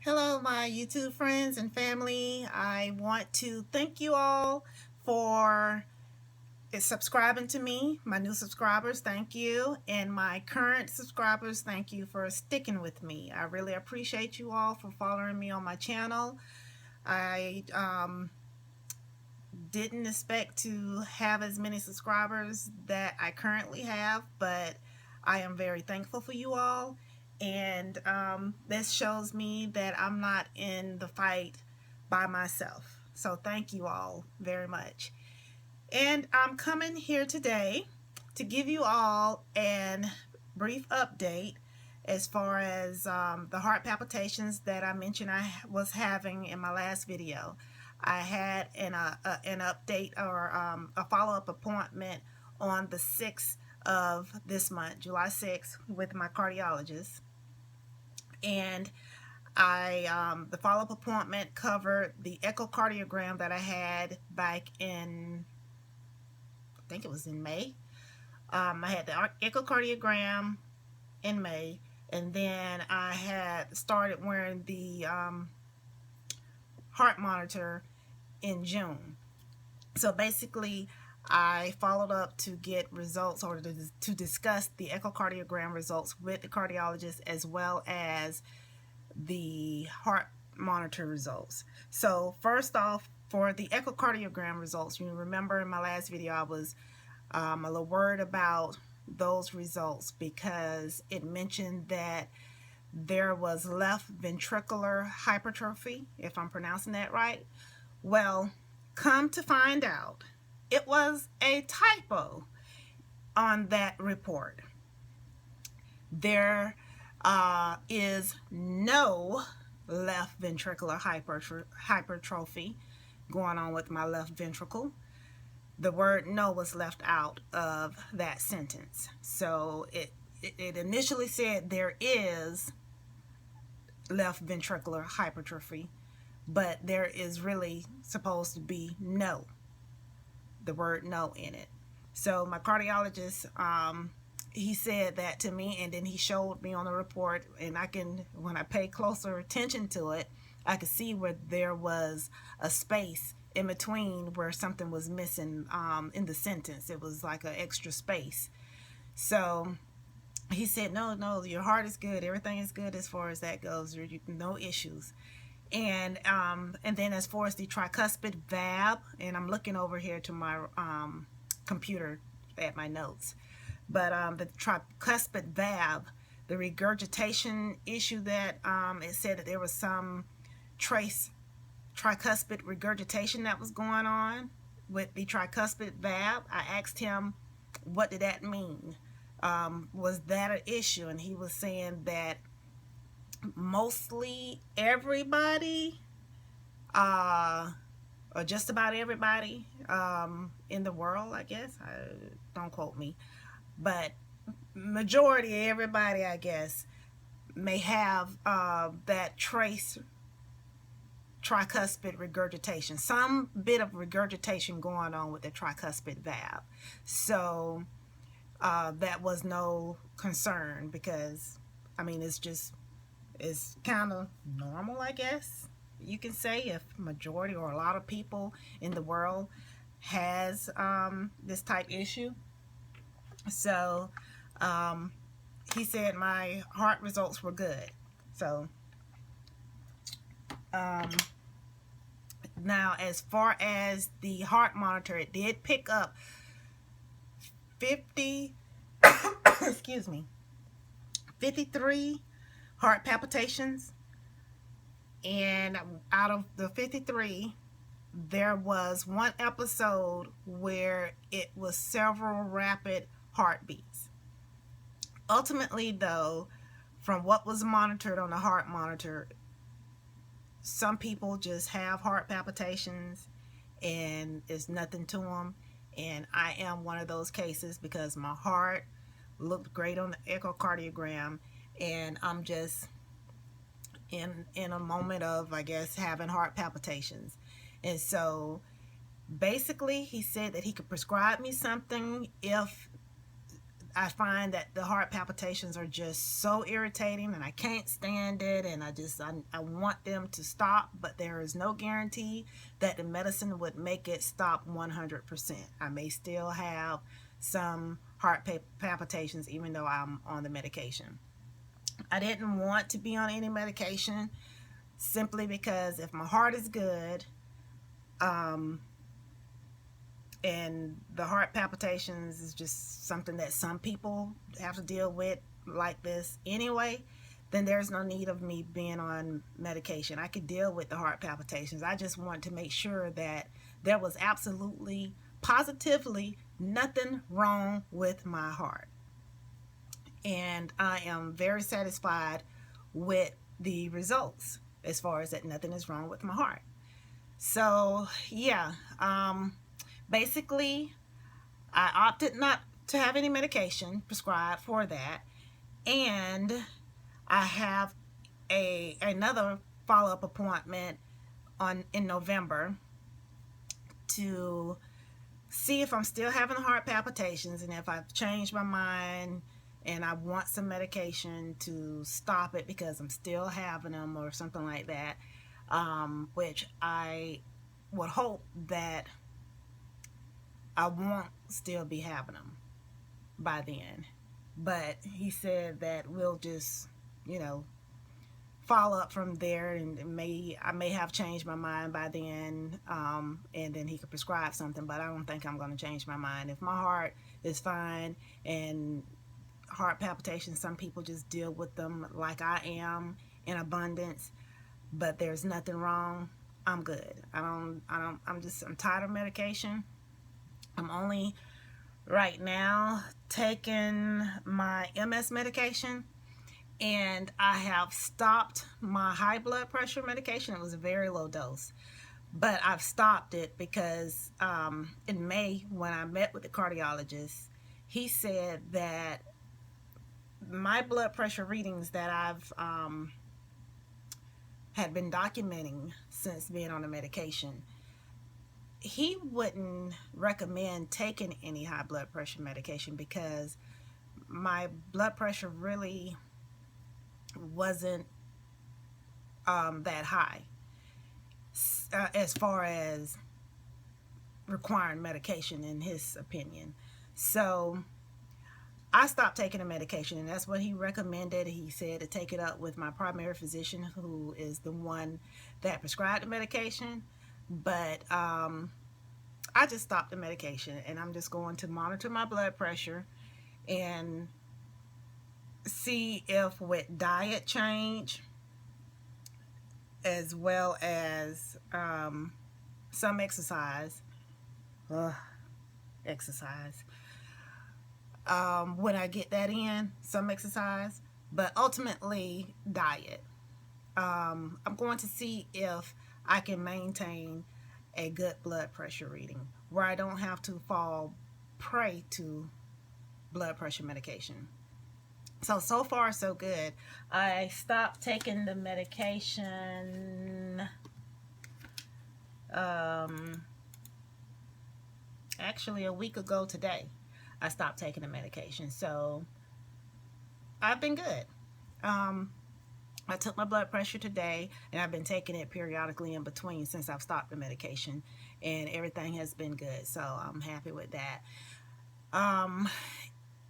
Hello, my YouTube friends and family. I want to thank you all for subscribing to me. My new subscribers, thank you. And my current subscribers, thank you for sticking with me. I really appreciate you all for following me on my channel. I didn't expect to have as many subscribers that I currently have, but I am very thankful for you all. And this shows me that I'm not in the fight by myself. So thank you all very much. And I'm coming here today to give you all a brief update as far as the heart palpitations that I mentioned I was having in my last video. I had an update or a follow-up appointment on the 6th of this month, July 6th, with my cardiologist. And the follow-up appointment covered the echocardiogram that I had back in, I think it was in May. I had the echocardiogram in May, and then I had started wearing the heart monitor in June. So basically, I followed up to get results or to discuss the echocardiogram results with the cardiologist as well as the heart monitor results. So first off, for the echocardiogram results, you remember in my last video I was a little worried about those results because it mentioned that there was left ventricular hypertrophy, if I'm pronouncing that right. Well, come to find out, it was a typo on that report. There is no left ventricular hypertrophy going on with my left ventricle. The word no was left out of that sentence. So it initially said there is left ventricular hypertrophy, but there is really supposed to be no, the word no in it. So my cardiologist, he said that to me, and then he showed me on the report, and when I pay closer attention to it, I could see where there was a space in between where something was missing in the sentence. It was like an extra space. So he said, no, your heart is good. Everything is good as far as that goes. No issues. And then as far as the tricuspid valve, and I'm looking over here to my computer at my notes, but the tricuspid valve, the regurgitation issue that it said that there was some tricuspid regurgitation that was going on with the tricuspid valve. I asked him, what did that mean? Was that an issue? And he was saying that mostly everybody, or just about everybody in the world, I guess, don't quote me, but majority of everybody, I guess, may have that tricuspid regurgitation, some bit of regurgitation going on with the tricuspid valve. So that was no concern because, I mean, it's kind of normal, I guess you can say, if majority or a lot of people in the world has this type issue. So he said my heart results were good. So now as far as the heart monitor, it did pick up 50 excuse me, 53 heart palpitations, and out of the 53 there was one episode where it was several rapid heartbeats. Ultimately though, from what was monitored on the heart monitor, some people just have heart palpitations and it's nothing to them, and I am one of those cases because my heart looked great on the echocardiogram, and I'm just in a moment of, I guess, having heart palpitations. And so basically he said that he could prescribe me something if I find that the heart palpitations are just so irritating, and I can't stand it, and I want them to stop, but there is no guarantee that the medicine would make it stop 100%. I may still have some heart palpitations even though I'm on the medication. I didn't want to be on any medication simply because if my heart is good, um, and the heart palpitations is just something that some people have to deal with like this anyway, then there's no need of me being on medication. I could deal with the heart palpitations. I just want to make sure that there was absolutely, positively nothing wrong with my heart. And I am very satisfied with the results as far as that nothing is wrong with my heart. So, yeah, basically, I opted not to have any medication prescribed for that, and I have another follow-up appointment in November to see if I'm still having heart palpitations and if I've changed my mind and I want some medication to stop it because I'm still having them or something like that, which I would hope that I won't still be having them by then. But he said that we'll just, you know, follow up from there, and I may have changed my mind by then, and then he could prescribe something. But I don't think I'm going to change my mind. If my heart is fine, and heart palpitations, some people just deal with them like I am in abundance, but there's nothing wrong. I'm good. I'm tired of medication. I'm only right now taking my MS medication, and I have stopped my high blood pressure medication. It was a very low dose, but I've stopped it because in May, when I met with the cardiologist, he said that my blood pressure readings that I've had been documenting since being on the medication, he wouldn't recommend taking any high blood pressure medication because my blood pressure really wasn't that high as far as requiring medication in his opinion. So I stopped taking the medication, and that's what he recommended. He said to take it up with my primary physician, who is the one that prescribed the medication. But I just stopped the medication, and I'm just going to monitor my blood pressure and see if with diet change, as well as some exercise, when I get that in, some exercise, but ultimately diet. I'm going to see if I can maintain a good blood pressure reading where I don't have to fall prey to blood pressure medication. So far so good. I stopped taking the medication actually a week ago today. I stopped taking the medication, so I've been good. I took my blood pressure today, and I've been taking it periodically in between since I've stopped the medication, and everything has been good, so I'm happy with that.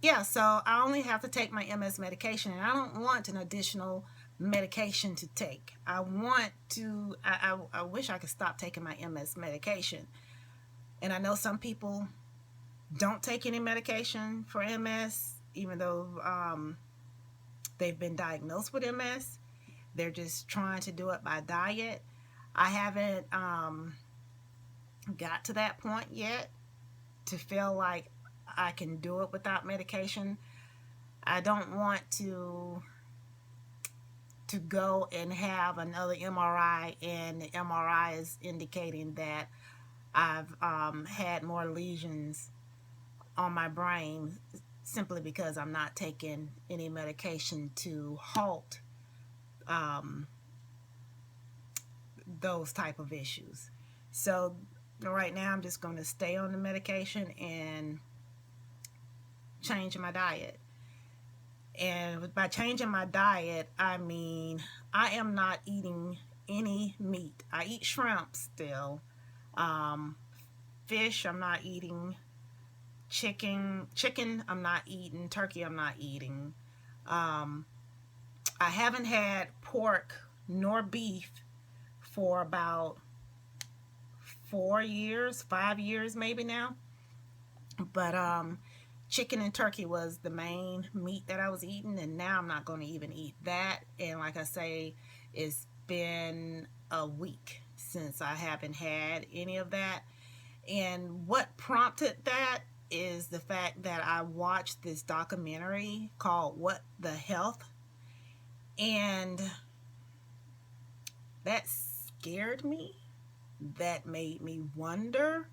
Yeah, so I only have to take my MS medication, and I don't want an additional medication to take. I wish I could stop taking my MS medication. And I know some people don't take any medication for MS, even though they've been diagnosed with MS. They're just trying to do it by diet. I haven't got to that point yet to feel like I can do it without medication. I don't want to go and have another MRI, and the MRI is indicating that I've had more lesions on my brain simply because I'm not taking any medication to halt those type of issues. So right now I'm just going to stay on the medication and changing my diet. And by changing my diet, I mean I am not eating any meat. I eat shrimp still. Um, Fish, I'm not eating. Chicken, I'm not eating. Turkey, I'm not eating. Um, I haven't had pork nor beef for about 4 years, 5 years maybe now. But chicken and turkey was the main meat that I was eating, and now I'm not going to even eat that. And like I say, it's been a week since I haven't had any of that. And what prompted that is the fact that I watched this documentary called What the Health, and that scared me. That made me wonder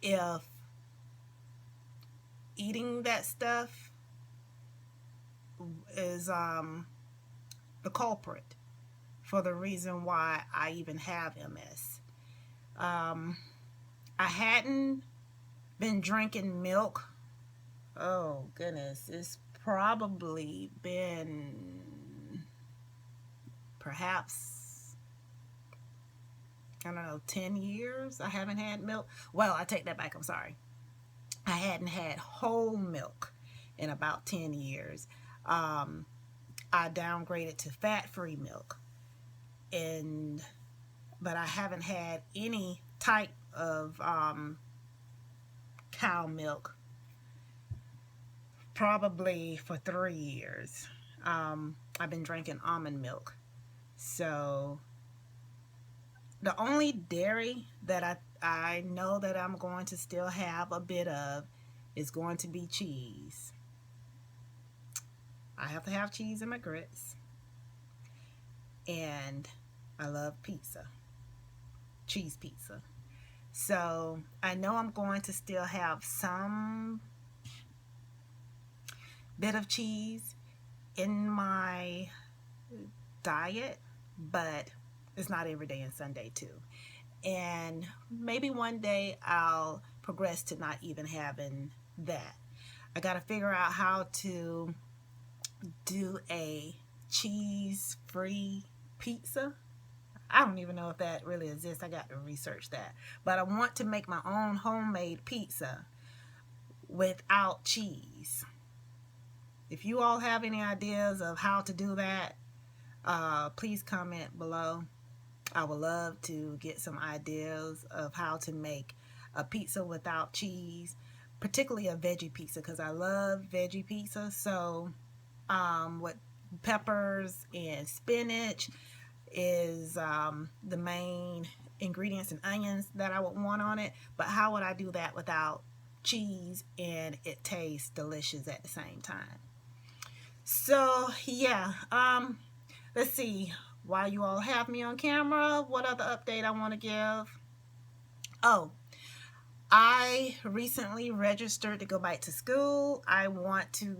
if eating that stuff is the culprit for the reason why I even have MS. I hadn't been drinking milk. Oh goodness, it's probably been perhaps, I don't know, 10 years I haven't had milk. Well, I take that back, I'm sorry. I hadn't had whole milk in about 10 years. I downgraded to fat-free milk, and but I haven't had any type of cow milk probably for 3 years. I've been drinking almond milk. So the only dairy that I know that I'm going to still have a bit of is going to be cheese. I have to have cheese in my grits. And I love pizza, cheese pizza. So I know I'm going to still have some bit of cheese in my diet, but it's not every day and Sunday too. And maybe one day I'll progress to not even having that. I got to figure out how to do a cheese-free pizza. I don't even know if that really exists. I got to research that. But I want to make my own homemade pizza without cheese. If you all have any ideas of how to do that, please comment below. I would love to get some ideas of how to make a pizza without cheese, particularly a veggie pizza, because I love veggie pizza. So with peppers and spinach is the main ingredients, and onions that I would want on it. But how would I do that without cheese and it tastes delicious at the same time? So yeah, let's see. While you all have me on camera, what other update I want to give? Oh, I recently registered to go back to school. I want to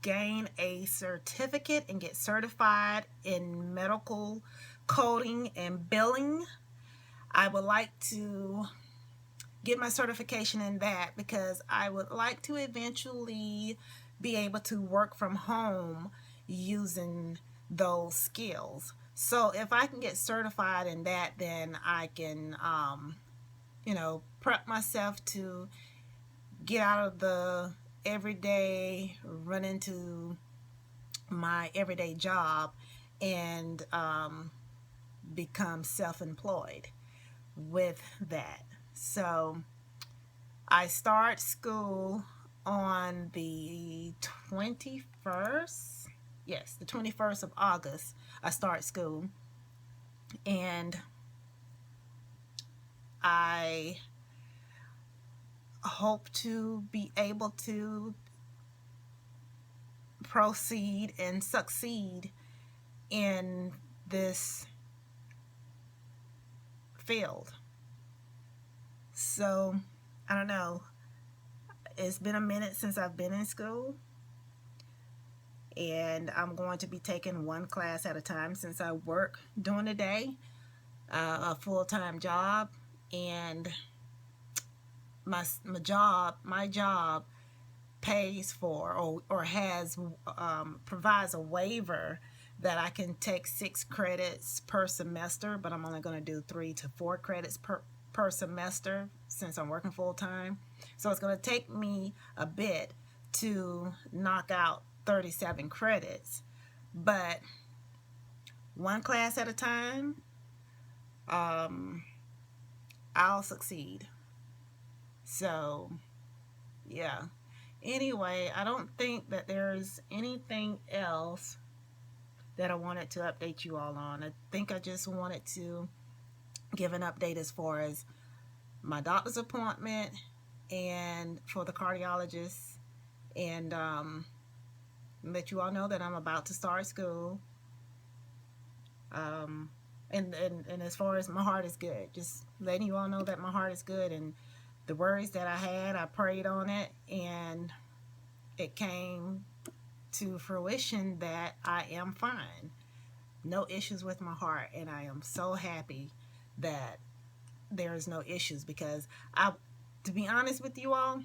gain a certificate and get certified in medical coding and billing. I would like to get my certification in that because I would like to eventually be able to work from home using those skills. So if I can get certified in that, then I can, prep myself to get out of the everyday, run into my everyday job, and become self-employed with that. So I start school on the 21st. Yes, the 21st of August, I start school. And I hope to be able to proceed and succeed in this field. So, I don't know. It's been a minute since I've been in school, and I'm going to be taking one class at a time since I work during the day, a full-time job, and my job pays for or has provides a waiver that I can take 6 credits per semester, but I'm only going to do 3 to 4 credits per semester since I'm working full time. So it's going to take me a bit to knock out 37 credits, but one class at a time, I'll succeed. So yeah. Anyway, I don't think that there's anything else that I wanted to update you all on. I think I just wanted to give an update as far as my doctor's appointment and for the cardiologist, and let you all know that I'm about to start school. And as far as my heart is good, just letting you all know that my heart is good, and the worries that I had, I prayed on it, and it came to fruition that I am fine. No issues with my heart, and I am so happy that there is no issues, because to be honest with you all,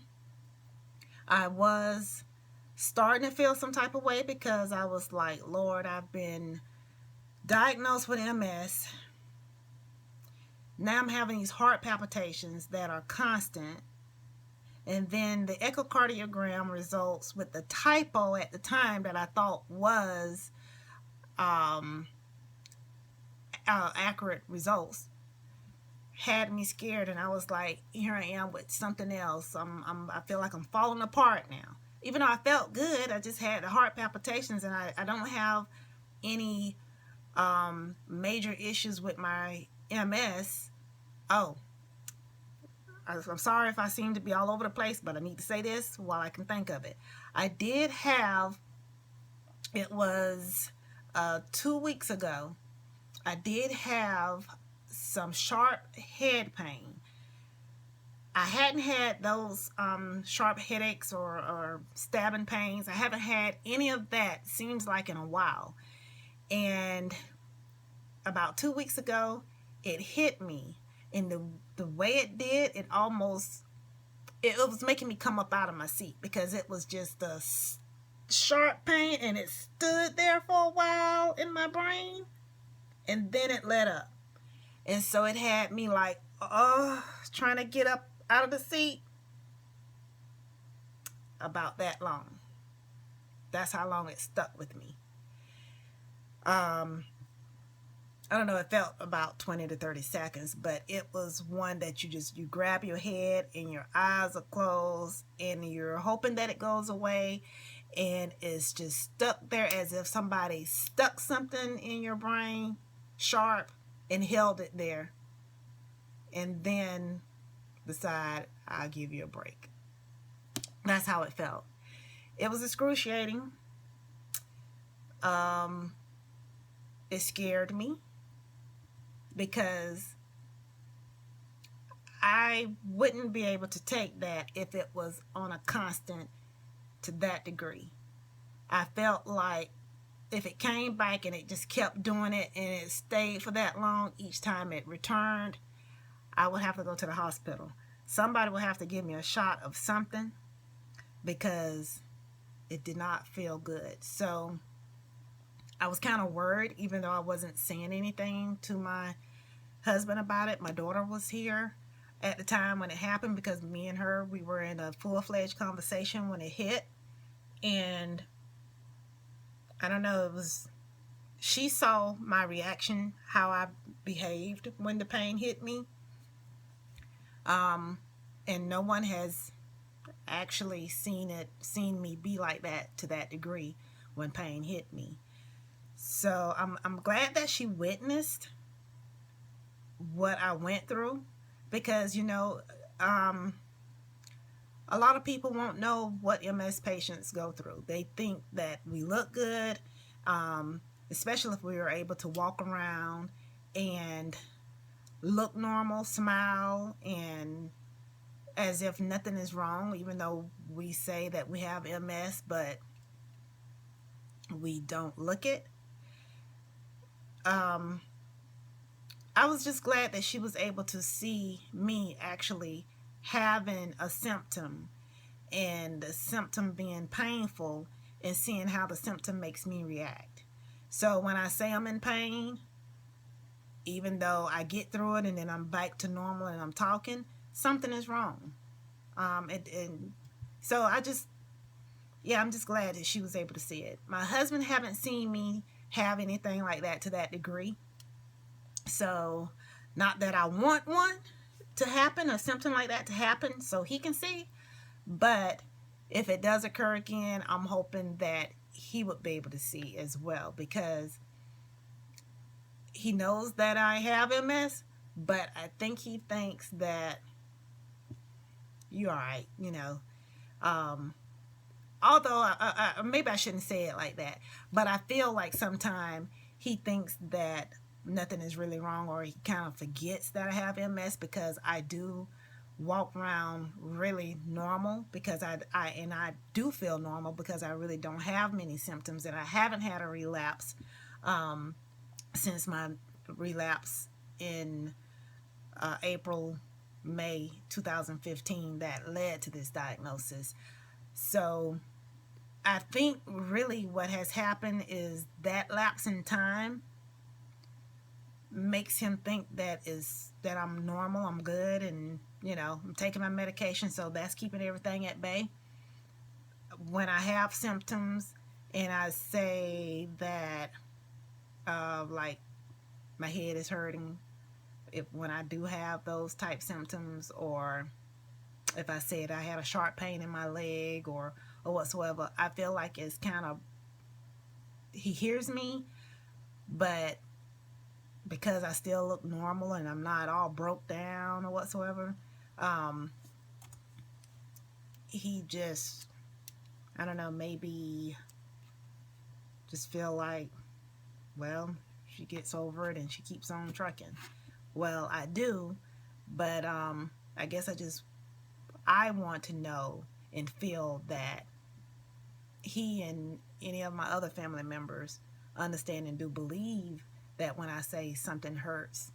I was starting to feel some type of way, because I was like, Lord, I've been diagnosed with MS. Now I'm having these heart palpitations that are constant. And then the echocardiogram results with the typo at the time that I thought was accurate results had me scared, and I was like, here I am with something else. I feel like I'm falling apart now. Even though I felt good, I just had the heart palpitations, and I don't have any major issues with my MS. Oh, I'm sorry if I seem to be all over the place, but I need to say this while I can think of it. I did have, it was 2 weeks ago, I did have some sharp head pain. I hadn't had those sharp headaches or stabbing pains. I haven't had any of that, seems like, in a while. And about 2 weeks ago, it hit me. And the way it did, it was making me come up out of my seat, because it was just a sharp pain, and it stood there for a while in my brain, and then it let up. And so it had me like, trying to get up out of the seat. About that long. That's how long it stuck with me. I don't know, it felt about 20 to 30 seconds, but it was one that you grab your head and your eyes are closed and you're hoping that it goes away, and it's just stuck there as if somebody stuck something in your brain sharp and held it there, and then decide, I'll give you a break. That's how it felt. It was excruciating. It scared me, because I wouldn't be able to take that if it was on a constant to that degree. I felt like if it came back and it just kept doing it and it stayed for that long each time it returned, I would have to go to the hospital. Somebody would have to give me a shot of something, because it did not feel good. So I was kind of worried, even though I wasn't saying anything to my husband about it. My daughter was here at the time when it happened, because me and her, we were in a full-fledged conversation when it hit. And I don't know, she saw my reaction, how I behaved when the pain hit me. And no one has actually seen me be like that to that degree when pain hit me. So I'm glad that she witnessed what I went through, because a lot of people won't know what MS patients go through. They think that we look good, especially if we are able to walk around and look normal, smile, and as if nothing is wrong, even though we say that we have MS, but we don't look it. I was just glad that she was able to see me actually having a symptom and the symptom being painful and seeing how the symptom makes me react. So when I say I'm in pain, even though I get through it and then I'm back to normal and I'm talking, something is wrong. And so I'm just glad that she was able to see it. My husband haven't seen me have anything like that to that degree. So, not that I want one to happen or something like that to happen so he can see, but if it does occur again, I'm hoping that he would be able to see as well, because he knows that I have MS, but I think he thinks that you're all right, although maybe I shouldn't say it like that, but I feel like sometimes he thinks that nothing is really wrong, or he kind of forgets that I have MS, because I do walk around really normal, because I do feel normal, because I really don't have many symptoms, and I haven't had a relapse since my relapse in April, May 2015 that led to this diagnosis. So I think really what has happened is that lapse in time makes him think that I'm normal, I'm good, and I'm taking my medication, so that's keeping everything at bay. When I have symptoms and I say that like my head is hurting, when I do have those type symptoms, or if I said I had a sharp pain in my leg or whatsoever, I feel like it's kind of, he hears me, but because I still look normal and I'm not all broke down or whatsoever, he just, I don't know, maybe just feel like, well, she gets over it and she keeps on trucking. Well, I do, but I guess I want to know and feel that he and any of my other family members understand and do believe that when I say something hurts,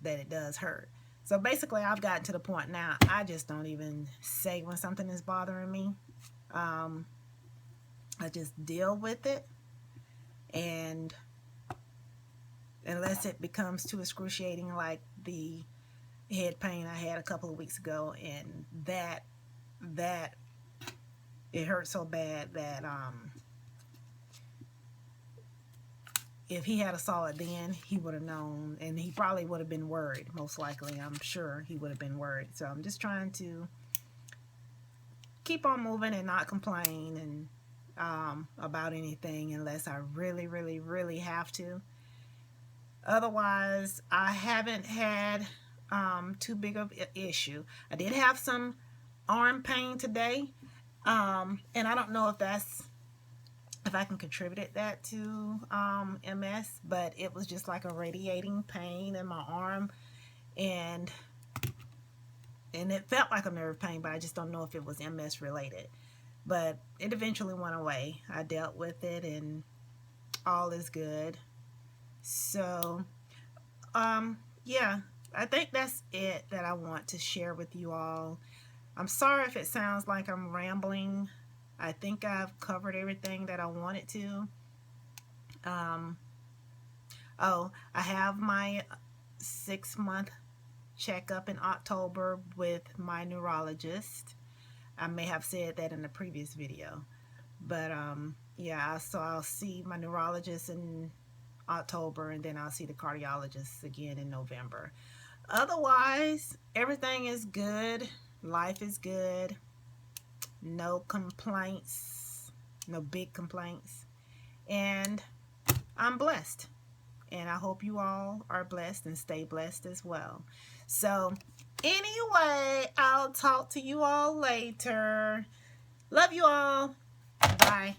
that it does hurt. So basically, I've gotten to the point now, I just don't even say when something is bothering me. I just deal with it, and unless it becomes too excruciating, like the head pain I had a couple of weeks ago, and that it hurt so bad that if he had saw it then, he would have known, and he probably would have been worried. Most likely, I'm sure he would have been worried. So I'm just trying to keep on moving and not complain and about anything unless I really, really, really have to. Otherwise, I haven't had too big of an issue. I did have some arm pain today, and I don't know if I can contribute that to MS, but it was just like a radiating pain in my arm, and it felt like a nerve pain, but I just don't know if it was MS related. But it eventually went away. I dealt with it, and all is good. So, yeah, I think that's it that I want to share with you all. I'm sorry if it sounds like I'm rambling. I think I've covered everything that I wanted to. I have my 6-month checkup in October with my neurologist. I may have said that in the previous video. But, yeah, so I'll see my neurologist in October, and then I'll see the cardiologist again in November. Otherwise, everything is good. Life is good. No complaints, no big complaints, and I'm blessed, and I hope you all are blessed and stay blessed as well. So anyway, I'll talk to you all later. Love you all. Bye.